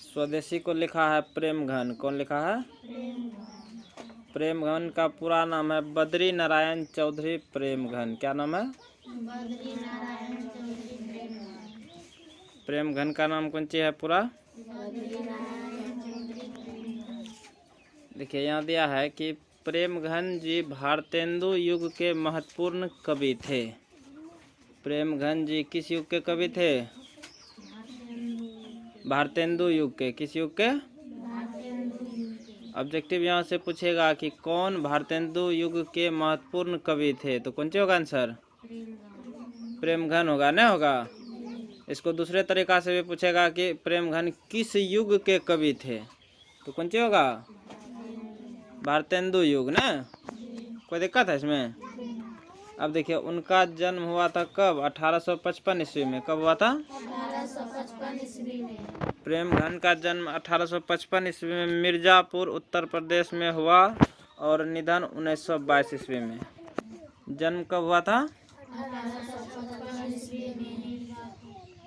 स्वदेशी को लिखा है प्रेमघन। कौन लिखा है? प्रेमघन का पूरा नाम है बद्री नारायण चौधरी प्रेमघन। क्या नाम है? बद्री नारायण चौधरी प्रेमघन। प्रेमघन का नाम कौन सी है पूरा? बद्री नारायण चौधरी प्रेमघन। देखिए यहाँ दिया है कि प्रेमघन जी भारतेंदु युग के महत्वपूर्ण कवि थे। प्रेमघन जी किस युग के कवि थे? भारतेंदु युग के। किस युग के? ऑब्जेक्टिव यहाँ से पूछेगा कि कौन भारतेंदु युग के महत्वपूर्ण कवि थे, तो कौन सी होगा आंसर? प्रेमघन होगा, नहीं होगा? इसको दूसरे तरीका से भी पूछेगा कि प्रेमघन किस युग के कवि थे, तो कौन सी होगा? भारतेंदु युग ना। कोई दिक्कत है इसमें? अब देखिए उनका जन्म हुआ था कब? 1855 ईस्वी में। कब हुआ था? 1855 ईस्वी में। प्रेमघन का जन्म 1855 ईस्वी में मिर्जापुर उत्तर प्रदेश में हुआ और निधन 1922 ईस्वी में। जन्म कब हुआ था? 1855 ईस्वी में।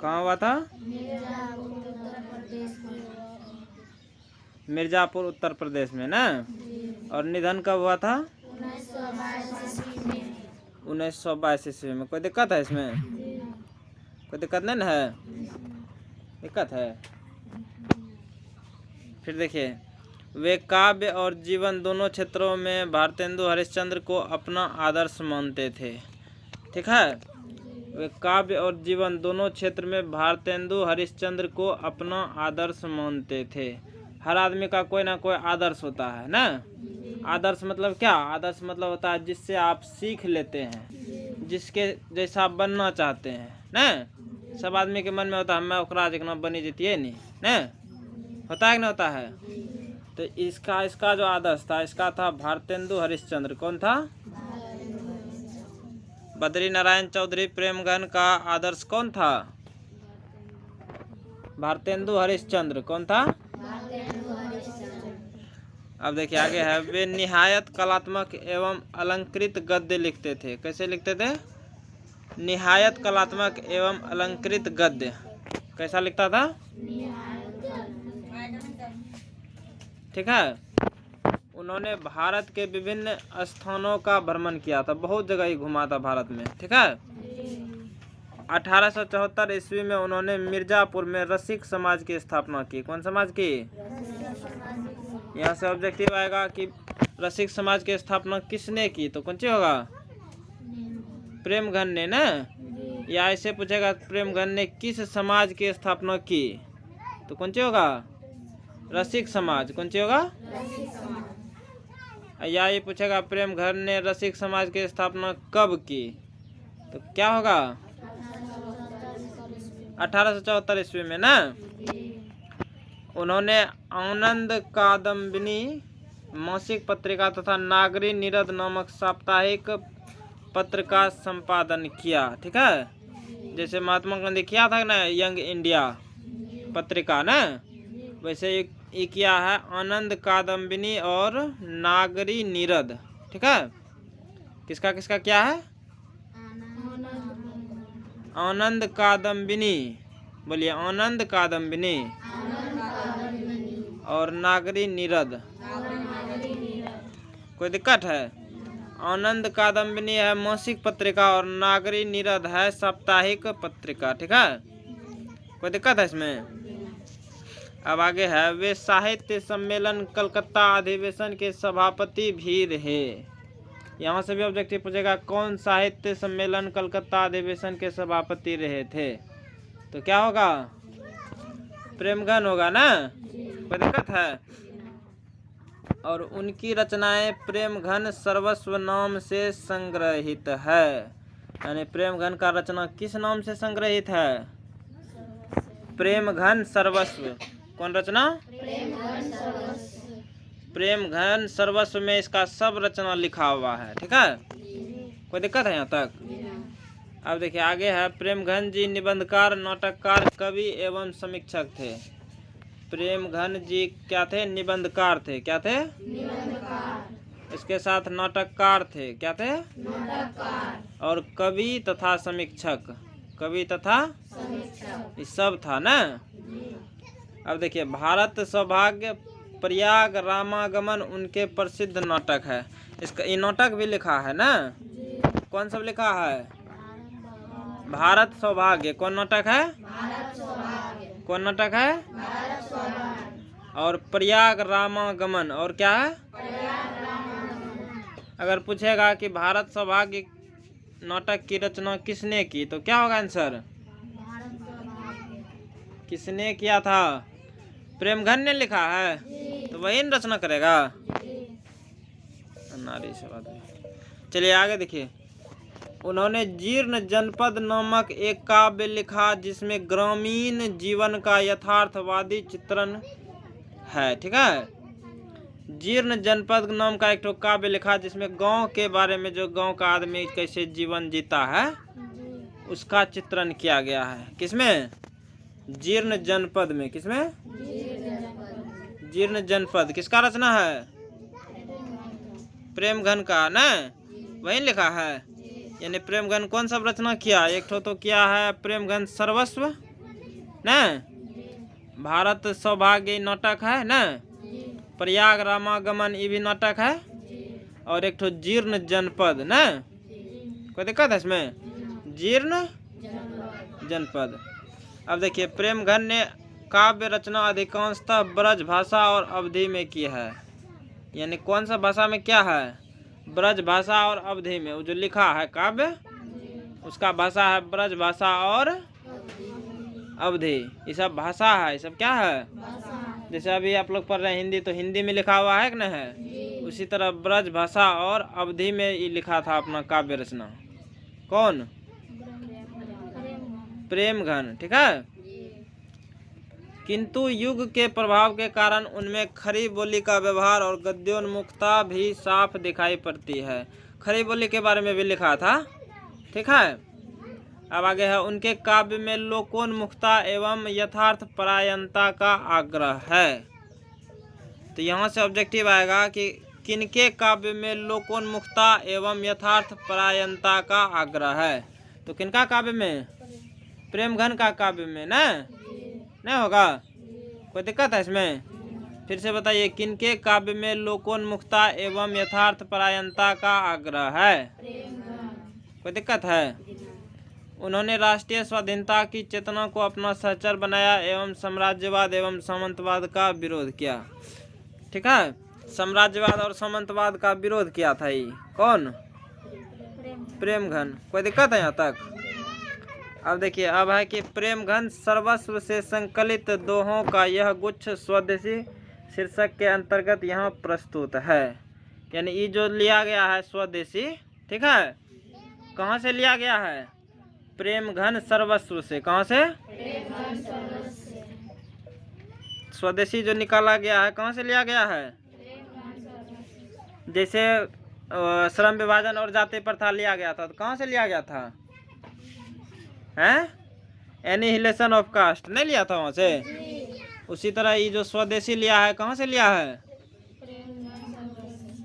कहाँ हुआ था? मिर्जापुर उत्तर प्रदेश में। मिर्जापुर उत्तर प्रदेश में ना। और निधन कब हुआ था? 1922 ईस्वी में। 1922 ईस्वी में। कोई दिक्कत है इसमें? कोई दिक्कत नहीं ना है? दिक्कत है? फिर देखिए वे काव्य और जीवन दोनों क्षेत्रों में भारतेंदु हरिश्चंद्र को अपना आदर्श मानते थे। ठीक है, वे काव्य और जीवन दोनों क्षेत्र में भारतेंदु हरिश्चंद्र को अपना आदर्श मानते थे। हर आदमी का कोई ना कोई आदर्श होता है ना। आदर्श मतलब क्या? आदर्श मतलब होता है जिससे आप सीख लेते हैं, जिसके जैसा बनना चाहते हैं ना। सब आदमी के मन में होता है मैं ओकरा जितना बनी जीतिए नहीं ना, होता है कि नहीं होता है? तो इसका जो आदर्श था, इसका था भारतेंदु हरिश्चंद्र। कौन था? बद्री नारायण चौधरी प्रेमघन का आदर्श कौन था? भारतेंदु हरिश्चंद्र। कौन था? अब देखिए आगे है, वे निहायत कलात्मक एवं अलंकृत गद्य लिखते थे। कैसे लिखते थे? निहायत कलात्मक एवं अलंकृत गद्य। कैसा लिखता था? ठीक है, उन्होंने भारत के विभिन्न स्थानों का भ्रमण किया था, बहुत जगह ही घुमा था भारत में। ठीक है, 1874 ईस्वी में उन्होंने मिर्जापुर में रसिक समाज की स्थापना की। कौन समाज की? यहाँ से ऑब्जेक्टिव आएगा कि रसिक समाज की स्थापना किसने की, तो कौन सी होगा? प्रेमघन ने ना। या ऐसे पूछेगा प्रेमघन ने किस समाज की स्थापना की, तो कौन सी होगा? रसिक समाज। कौन सी होगा? या ये पूछेगा प्रेमघन ने रसिक समाज की स्थापना कब की, तो क्या होगा? 1874 ईस्वी में ना। उन्होंने आनंद कादम्बिनी मासिक पत्रिका तथा नागरी नीरद नामक साप्ताहिक पत्र का संपादन किया। ठीक है, जैसे महात्मा गांधी किया था ना यंग इंडिया पत्रिका ना, वैसे ये किया है आनंद कादम्बिनी और नागरी नीरद। ठीक है, किसका किसका क्या है? आनंद कादम्बिनी। बोलिए आनंद कादम्बिनी और नागरी नीरद। कोई दिक्कत है? आनंद कादम्बिनी है मासिक पत्रिका और नागरी नीरद है साप्ताहिक पत्रिका। ठीक है, कोई दिक्कत है इसमें? अब आगे है, वे साहित्य सम्मेलन कलकत्ता अधिवेशन के सभापति भी रहे। यहाँ से भी ऑब्जेक्टिव पूछेगा कौन साहित्य सम्मेलन कलकत्ता अधिवेशन के सभापति रहे थे, तो क्या होगा? प्रेमघन होगा ना। कोई दिक्कत है? और उनकी रचनाएं प्रेमघन सर्वस्व नाम से संग्रहित है। यानी प्रेमघन का रचना किस नाम से संग्रहित है? प्रेमघन सर्वस्व। कौन रचना? प्रेमघन सर्वस्व में इसका सब रचना लिखा हुआ है। ठीक है, कोई दिक्कत है यहाँ तक? अब देखिए आगे है, प्रेमघन जी निबंधकार, नाटककार, कवि एवं समीक्षक थे। प्रेमघन जी क्या थे? निबंधकार थे। क्या थे? निबंधकार। इसके साथ नाटककार थे। क्या थे? नाटककार। और कवि तथा समीक्षक। कवि तथा समीक्षक ये सब था ना। अब देखिए, भारत सौभाग्य, प्रयाग, रामागमन उनके प्रसिद्ध नाटक है। इसका ये नाटक भी लिखा है ना, कौन सब लिखा है? भारत सौभाग्य कौन नाटक है? कौन नाटक है? और प्रयाग रामागमन और क्या है? अगर पूछेगा कि भारत सौभाग्य नाटक की रचना किसने की तो क्या होगा आंसर? किसने किया था? प्रेमघन ने लिखा है, तो वही न रचना करेगा। नारी से बात है। चलिए आगे देखिए, उन्होंने जीर्ण जनपद नामक एक काव्य लिखा जिसमें ग्रामीण जीवन का यथार्थवादी चित्रण है। ठीक है, जीर्ण जनपद नाम का एक काव्य लिखा जिसमें गांव के बारे में, जो गांव का आदमी कैसे जीवन जीता है उसका चित्रण किया गया है। किसमें? जीर्ण जनपद में। किसमें? जीर्ण जनपद किसका रचना है? प्रेमघन का ना, वही लिखा है। यानी प्रेमघन कौन सब रचना किया? एक तो किया है प्रेमघन सर्वस्व ना, भारत सौभाग्य नाटक है ना, प्रयाग रामागमन ये भी नाटक है, और एक जीर्ण जनपद ना। कोई दिक्कत है इसमें? जीर्ण जनपद। अब देखिए, प्रेमघन ने काव्य रचना अधिकांशतः ब्रज भाषा और अवधि में की है। यानी कौन सा भाषा में क्या है? ब्रज भाषा और अवधि में। वो जो लिखा है काव्य उसका भाषा है ब्रज भाषा और अवधि। ये सब भाषा है, ये सब क्या है? जैसे अभी आप लोग पढ़ रहे हैं हिंदी, तो हिंदी में लिखा हुआ है कि नहीं है? उसी तरह ब्रज भाषा और अवधि में ये लिखा था अपना काव्य रचना। कौन? प्रेमघन। ठीक है, किंतु युग के प्रभाव के कारण उनमें खड़ी बोली का व्यवहार और गद्योन्मुखता भी साफ दिखाई पड़ती है। खड़ी बोली के बारे में भी लिखा था। ठीक है, अब आगे है, उनके काव्य में लोकोन्मुखता एवं यथार्थ परायणता का आग्रह है। तो यहाँ से ऑब्जेक्टिव आएगा कि किनके काव्य में लोकोन्मुखता एवं यथार्थ परायणता का आग्रह है। तो किनका काव्य में? प्रेमघन का काव्य में ना, नहीं होगा? कोई दिक्कत है इसमें? फिर से बताइए, किनके काव्य में लोकोन्मुखता एवं यथार्थ परायणता का आग्रह है? कोई दिक्कत है? उन्होंने राष्ट्रीय स्वाधीनता की चेतना को अपना सहचर बनाया एवं साम्राज्यवाद एवं सामंतवाद का विरोध किया। ठीक है, साम्राज्यवाद और सामंतवाद का विरोध किया था। ये कौन? प्रेमघन। कोई दिक्कत है यहाँ तक? अब देखिए, अब है कि प्रेमघन सर्वस्व से संकलित दोहों का यह गुच्छ स्वदेशी शीर्षक के अंतर्गत यहाँ प्रस्तुत है। यानी ये जो लिया गया है स्वदेशी, ठीक है, कहाँ से लिया गया है? प्रेमघन सर्वस्व से। कहाँ से? स्वदेशी जो निकाला गया है कहाँ से लिया गया है? जैसे श्रम विभाजन और जाति प्रथा लिया गया था, तो कहाँ से लिया गया था? हैं? एनिहिलेशन ऑफ कास्ट नहीं लिया था वहाँ से? उसी तरह ये जो स्वदेशी लिया है कहाँ से लिया है?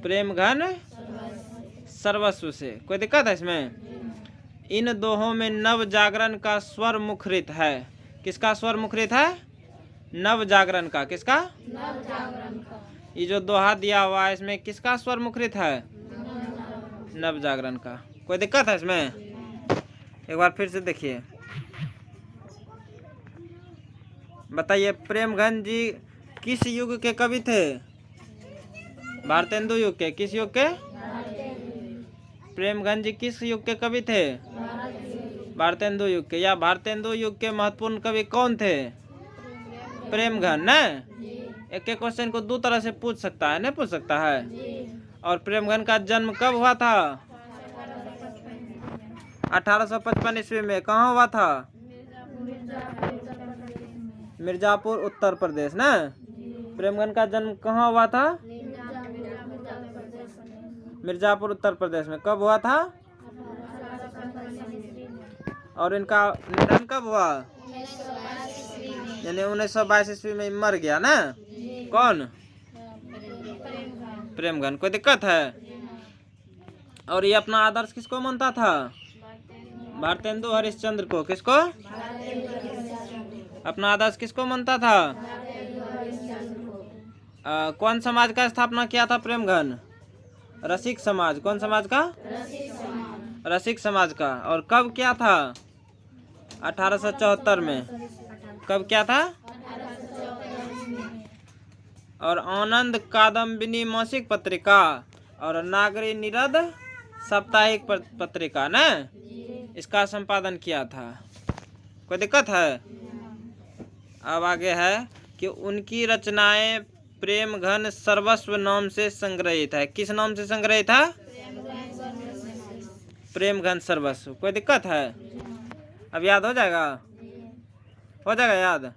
प्रेमघन सर्वस्व से। कोई दिक्कत है इसमें? इन दोहों में नव जागरण का स्वर मुखरित है। किसका स्वर मुखरित है? नव जागरण का। किसका? ये जो दोहा दिया हुआ है इसमें किसका स्वर मुखरित है? नव जागरण का। कोई दिक्कत है इसमें? एक बार फिर से देखिए, बताइए प्रेमघन जी किस युग के कवि थे? भारतेंदु युग के। किस युग के? प्रेमघन जी किस युग के कवि थे? भारतेंदु युग के। या भारतेंदु युग के महत्वपूर्ण कवि कौन थे? प्रेमघन ना। एक के क्वेश्चन को दो तरह से पूछ सकता है, नहीं पूछ सकता है? और प्रेमघन का जन्म कब हुआ था? 1855 ईस्वी में। कहाँ हुआ था? मिर्जापुर उत्तर प्रदेश ना। प्रेमघन का जन्म कहाँ हुआ था? मिर्जापुर उत्तर प्रदेश में। कब हुआ था? और इनका निधन कब हुआ? यानी 1922 ईस्वी में मर गया ना। कौन? प्रेमघन। कोई दिक्कत है? और ये अपना आदर्श किसको मानता था? भारतेंदु हरिश्चंद्र को। किसको? अपना आदर्श किसको मानता था? कौन समाज का स्थापना किया था प्रेमघन? रसिक समाज। कौन समाज का? रसिक समाज का। और कब क्या था? 1874 में। कब क्या था? और आनंद कादम्बिनी मासिक पत्रिका और नागरी निरद साप्ताहिक पत्रिका ने इसका संपादन किया था। कोई दिक्कत है? अब आगे है कि उनकी रचनाएं प्रेम घन सर्वस्व नाम से संग्रहित है। किस नाम से संग्रहित है? प्रेम घन सर्वस्व। कोई दिक्कत है? अब याद हो जाएगा? हो जाएगा याद?